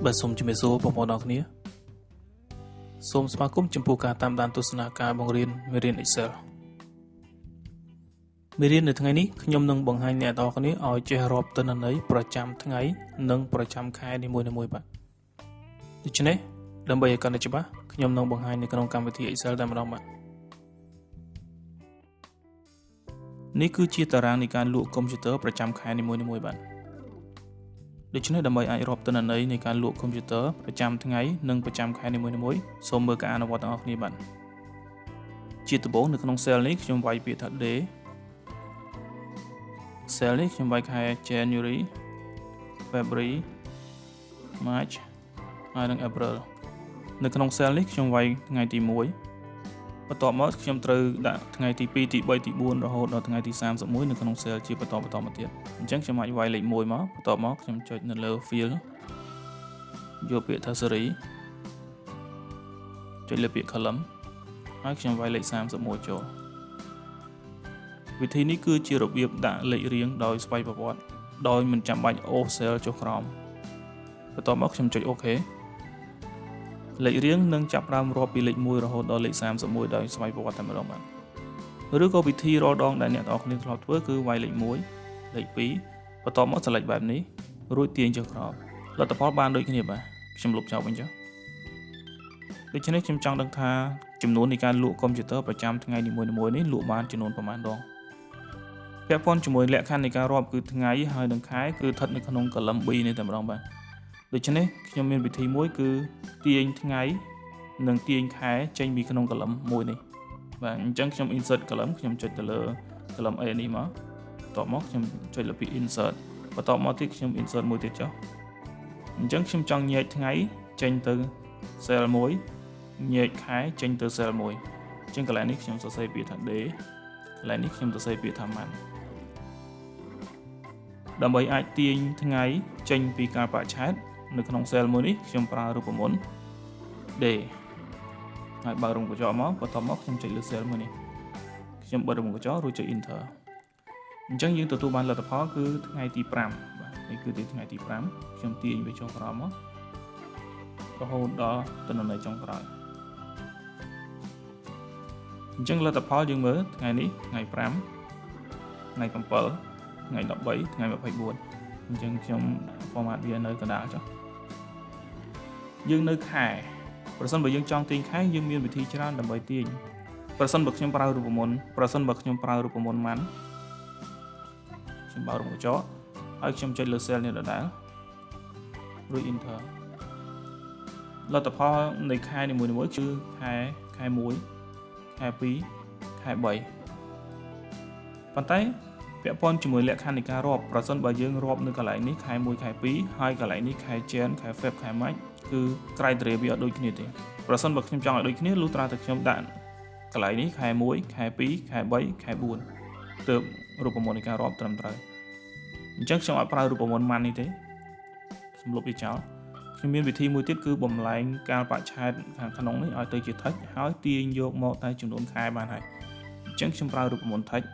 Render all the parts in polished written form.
បាទសូមជំរាបសួរបងប្អូនអរគ្នាសូមស្វាគមន៍ចំពោះការតាមដានទស្សនាការបង្រៀនមេរៀន Excel មេរៀននៅថ្ងៃនេះខ្ញុំនឹងបង្ហាញអ្នកនរគ្នាឲ្យចេះរាប់ទិន្នន័យប្រចាំថ្ងៃនិងប្រចាំខែនីមួយៗបាទដូច្នេះដើម្បីឲ្យកាន់តែច្បាស់ខ្ញុំនឹងបង្ហាញនៅក្នុងកម្មវិធី Excel តែម្ដងបាទនេះគឺជាតារាងនៃការលក់កុំព្យូទ័រប្រចាំខែនីមួយៗបាទដូច្នេះដើម្បីអាចរាប់ទិន្នន័យនៃការលក់កុំព្យូទ័រប្រចាំថ្ងៃនិងប្រចាំខែនីមួយៗសូមមើលការអនុវត្តទាំងអស់គ្នាបាទជាដំបូងនៅក្នុង cell នេះខ្ញុំវាយពាក្យថា day cell នេះខ្ញុំវាយខែ January February March ហើយនិង April នៅក្នុង cell នេះខ្ញុំវាយថ្ងៃទី1បន្ទាប់មកខ្ញុំត្រូវដាក់ថ្ងៃទី2ទី3ទី4រហូតដល់ថ្ងៃទី31នៅក្នុង cell ជាបន្តមកទៀតអញ្ចឹងខ្ញុំអាចវាយលេខ1មកបន្ទាប់មកខ្ញុំចុចនៅលើ field យកពាក្យថា series ចុចលើពាក្យ column ហើយខ្ញុំវាយលេខ31ចូលវិធីនេះគឺជារបៀបដាក់លេខរៀងដោយស្វ័យប្រវត្តិដោយមិនចាំបាច់អូស cell ចុះក្រោមបន្ទាប់មកខ្ញុំចុច OK លេខរៀងនឹងចាប់ផ្ដើមរាប់ពីលេខ1រហូតដល់លេខ31ដោយស្វ័យប្រវត្តិតែម្ដងបាទឬក៏វិធីរាល់ដងដែលអ្នកទាំងអស់គ្នាធ្លាប់ធ្វើគឺវាយលេខ1លេខ2បន្ទាប់មក select បែបនេះរួចទាញចុះក្រោមលទ្ធផលបានដូចគ្នាបាទខ្ញុំលុបចោលវិញចុះដូច្នេះខ្ញុំចង់ដឹងថាចំនួននៃការលក់កុំព្យូទ័រប្រចាំថ្ងៃនីមួយៗនេះលក់បានចំនួនប្រមាណដងពាក់ព័ន្ធជាមួយលក្ខខណ្ឌនៃការរាប់គឺថ្ងៃហើយនិងខែគឺស្ថិតនៅក្នុង column B នេះតែម្ដងបាទដូច្នេះខ្ញុំមានវិធីមួយគឺទាញថ្ងៃនិងទាញខែចេញពីក្នុង column មួយនេះបាទអញ្ចឹងខ្ញុំ insert column ខ្ញុំចុចទៅលើ column A នេះមកបន្ទាប់មកខ្ញុំចុចលើពាក្យ insert បន្ទាប់មកទៀតខ្ញុំ insert មួយទៀតចុះអញ្ចឹងខ្ញុំចង់ញែកថ្ងៃចេញទៅ cell មួយញែកខែចេញទៅ cell មួយអញ្ចឹងកន្លែងនេះខ្ញុំសរសេរពាក្យថា day កន្លែងនេះខ្ញុំសរសេរពាក្យថា month ដើម្បីអាចទាញថ្ងៃចេញពីកាលបរិច្ឆេទនៅក្នុង cell មួយនេះខ្ញុំប្រើរូបមន្ត day ហើយបើករងកញ្ចក់មកបន្ទាប់មកខ្ញុំចុចលើ cell មួយនេះខ្ញុំបិទរងកញ្ចក់រួចចុច enter អញ្ចឹងយើងទទួលបានលទ្ធផលគឺថ្ងៃទី5បាទនេះគឺថ្ងៃទី5ខ្ញុំទាញវាចុះក្រោមមករហូតដល់ទិន្នន័យចុងក្រោយអញ្ចឹងលទ្ធផលយើងមើលថ្ងៃនេះថ្ងៃ5ថ្ងៃ7ថ្ងៃ13ថ្ងៃ24អញ្ចឹងខ្ញុំ format វានៅកណ្ដាលចុះយើងនៅខែប្រសិនបើយើងចង់ទាញខែយើងមានវិធីច្រើនដើម្បីទាញប្រសិនបើខ្ញុំប្រើរូបមន្តម៉ាន់ខ្ញុំបើករងកញ្ចក់ហើយខ្ញុំចុចលើ cell នេះដដែលរួច enter លទ្ធផលនៃខែនីមួយៗគឺខែ1ខែ2ខែ3ប៉ុន្តែពាក់ព័ន្ធជាមួយលក្ខខណ្ឌនៃការរាប់ប្រសិនបើយើងរាប់នៅកន្លែងនេះខែ1ខែ2ហើយកន្លែងនេះខែ Jan ខែ Feb ខែ March គឺ criteria វាអត់ដូចគ្នាទេប្រសិនបើខ្ញុំចង់ឲ្យដូចគ្នាលុះត្រាតែខ្ញុំដាក់កន្លែងនេះខែ1ខែ2ខែ3ខែ4ទើបរូបមន្តនៃការរាប់ត្រឹមត្រូវអញ្ចឹងខ្ញុំអត់ប្រើរូបមន្តម៉ាន់នេះទេខ្ញុំលុបវាចោលខ្ញុំមានវិធីមួយទៀតគឺបំលែងកាលបរិច្ឆេទខាងក្នុងនេះឲ្យទៅជា text ហើយទាញយកមកតែចំនួនខែបានហើយអញ្ចឹងខ្ញុំប្រើរូបមន្ត text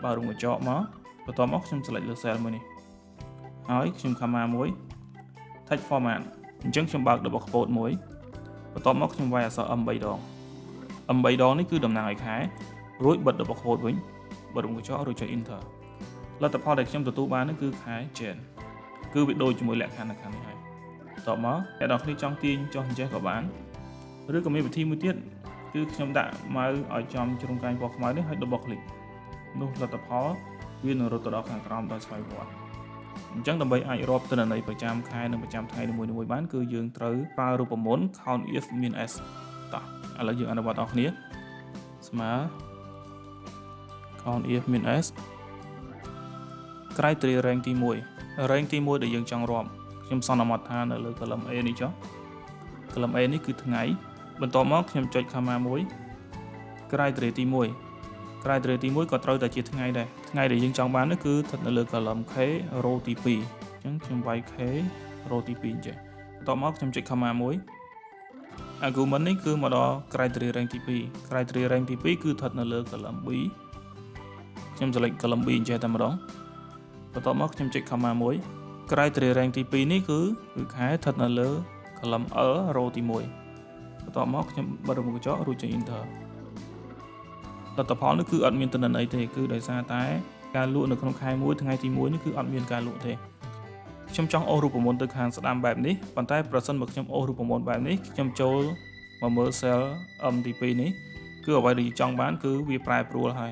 បើរងកញ្ចក់មកបន្ទាប់មកខ្ញុំ select លើ cell មួយនេះហើយខ្ញុំ comma មួយ text format អញ្ចឹងខ្ញុំបើក double quote មួយបន្ទាប់មកខ្ញុំវាយអក្សរ M 3 ដង M 3 ដងនេះគឺតំណាងឲ្យខែរួចបិទ double quote វិញបិទរងកញ្ចក់រួចចុច enter លទ្ធផលដែលខ្ញុំទទួលបាននោះគឺខែ Jan គឺវាដូចជាមួយលក្ខខណ្ឌនៅខាងនេះហើយបន្ទាប់មកអ្នកនរគ្នាចង់ទាញចុះអញ្ចេះក៏បានឬក៏មានវិធីមួយទៀតគឺខ្ញុំដាក់ម៉ៅឲ្យចំជ្រុងកែងពណ៌ខ្មៅនេះហើយ double click នោះលទ្ធផលវានឹងរត់ទៅដល់ខាងក្រោមដោយស្វ័យប្រវត្តិអញ្ចឹងដើម្បីអាចរាប់ទិន្នន័យប្រចាំខែនិងប្រចាំថ្ងៃនីមួយៗបានគឺយើងត្រូវប្រើរូបមន្ត count if min s តោះឥឡូវយើងអនុវត្តអស់គ្នាស្មើ count if min s criteria rank ទី1 rank ទី1ដែលយើងចង់រាប់ខ្ញុំសន្មតថានៅលើ column A នេះចុះ column A នេះគឺថ្ងៃបន្ទាប់មកខ្ញុំចុច comma មួយ criteria ទី1 criteria ទី1ក៏ត្រូវតែជាថ្ងៃដែរថ្ងៃដែលយើងចង់បាននោះគឺស្ថិតនៅលើ column K row ទី2អញ្ចឹងខ្ញុំវាយ K row ទី2អញ្ចឹងបន្ទាប់មកខ្ញុំចុច comma មួយ argument នេះគឺមកដល់ criteria rank ទី2 criteria rank ទី2គឺស្ថិតនៅលើ column B ខ្ញុំ select column B អញ្ចឹងតែម្ដងបន្ទាប់មកខ្ញុំចុច comma មួយ criteria rank ទី2នេះគឺខែស្ថិតនៅលើ column L row ទី1បន្ទាប់មកខ្ញុំបិទរบบកញ្ចក់រួចចុច enter លទ្ធផលនេះគឺអត់មានទិន្នន័យទេគឺដោយសារតែការលក់នៅក្នុងខែ1ថ្ងៃទី1នេះគឺអត់មានការលក់ទេខ្ញុំចង់អូសរូបមន្តទៅខាងស្ដាំបែបនេះប៉ុន្តែប្រសិនបើខ្ញុំអូសរូបមន្តបែបនេះខ្ញុំចូលមកមើល cell M ទី2នេះគឺអ្វីដែលចង់បានគឺវាប្រែប្រួលហើយ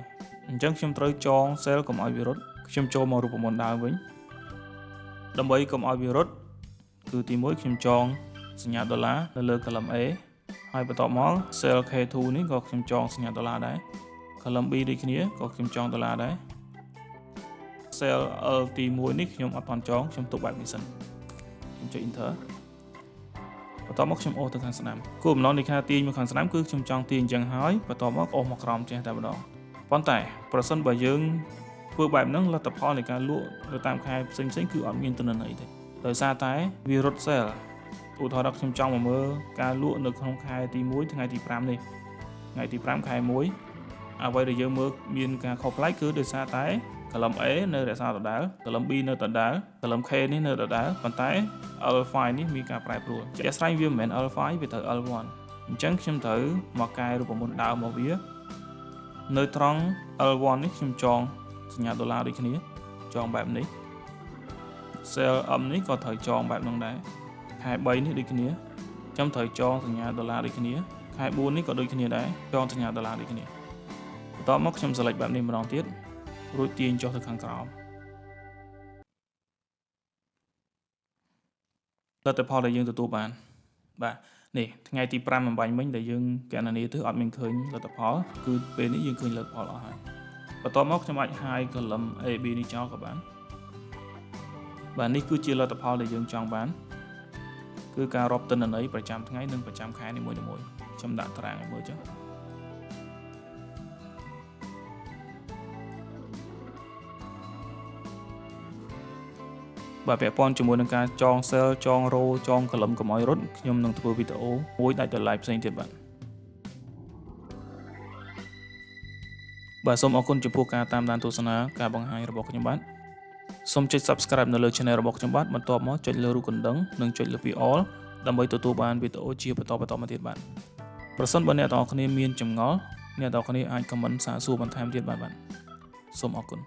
អញ្ចឹងខ្ញុំត្រូវចង cell កុំឲ្យវារត់ខ្ញុំចូលមករូបមន្តដើមវិញដើម្បីកុំឲ្យវារត់គឺទី1ខ្ញុំចងសញ្ញាដុល្លារនៅលើ column A ហើយបន្ទាប់មក cell K2 នេះក៏ខ្ញុំចងសញ្ញាដុល្លារដែរ column B ដូចគ្នាក៏ខ្ញុំចងដុល្លារដែរ cell L ទី1នេះខ្ញុំអត់ទាន់ចងខ្ញុំទុកបែបនេះសិនខ្ញុំចុច enter បន្ទាប់មកខ្ញុំអូសទៅខាងស្ដាំគោលបំណងនៃការទាញមកខាងស្ដាំគឺខ្ញុំចង់ទាញអញ្ចឹងហើយបន្ទាប់មកអូសមកក្រោមចេះតែម្ដងប៉ុន្តែប្រសិនបើយើងធ្វើបែបហ្នឹងលទ្ធផលនៃការលក់នៅតាមខែផ្សេងៗគឺអត់មានទិន្នន័យទេដោយសារតែវារត់ cell ឧទាហរណ៍ខ្ញុំចង់មកមើលការលក់នៅក្នុងខែទី1ថ្ងៃទី5នេះថ្ងៃទី5ខែ1អ្វីដែលយើងមើលមានការខុសប្លែកគឺដោយសារតែ column A នៅរក្សាដដែល column B នៅដដែល column K នេះនៅដដែលប៉ុន្តែ L5 នេះមានការប្រែប្រួលជាក់ស្ដែងវាមិនមែន L5 វាត្រូវ L1 អញ្ចឹងខ្ញុំត្រូវមកកែរូបមន្តដើមមកវានៅត្រង់ L1 នេះខ្ញុំចងសញ្ញាដុល្លារដូចគ្នាចងបែបនេះ cell M នេះក៏ត្រូវចងបែបហ្នឹងដែរខែ3នេះដូចគ្នាខ្ញុំត្រូវចងសញ្ញាដុល្លារដូចគ្នាខែ4នេះក៏ដូចគ្នាដែរចងសញ្ញាដុល្លារដូចគ្នាបន្ទាប់មកខ្ញុំ select បែបនេះម្ដងទៀតរួចទាញចុះទៅខាងក្រោមលទ្ធផលដែលយើងទទួលបានបាទនេះថ្ងៃទី5អំបញ្ញមិញដែលយើងកណនាទៅអត់មានឃើញលទ្ធផលគឺពេលនេះយើងឃើញលទ្ធផលអស់ហើយបន្ទាប់មកខ្ញុំអាច hide column AB នេះចោលក៏បានបាទនេះគឺជាលទ្ធផលដែលយើងចង់បានគឺការរាប់ទិន្នន័យប្រចាំថ្ងៃនិងប្រចាំខែនីមួយៗខ្ញុំដាក់តារាងឲ្យមើលចុះបាទពាក់ព័ន្ធជាមួយនឹងការចង cell ចង row ចង column កុំឲ្យរត់ខ្ញុំនឹងធ្វើវីដេអូមួយដាច់ដោយឡែកផ្សេងទៀតបាទសូមអរគុណចំពោះការតាមដានទស្សនាការបង្ហាញរបស់ខ្ញុំបាទសូមចុច subscribe នៅលើ channel របស់ខ្ញុំបាទបន្ទាប់មកចុចលើរូបកណ្ដឹងនិងចុចលើពី all ដើម្បីទទួលបានវីដេអូជាបន្តមកទៀតបាទប្រសិនបើអ្នកទាំងអស់គ្នាមានចម្ងល់អ្នកទាំងអស់គ្នាអាច comment សាកសួរបន្ថែមទៀតបាទសូមអរគុណ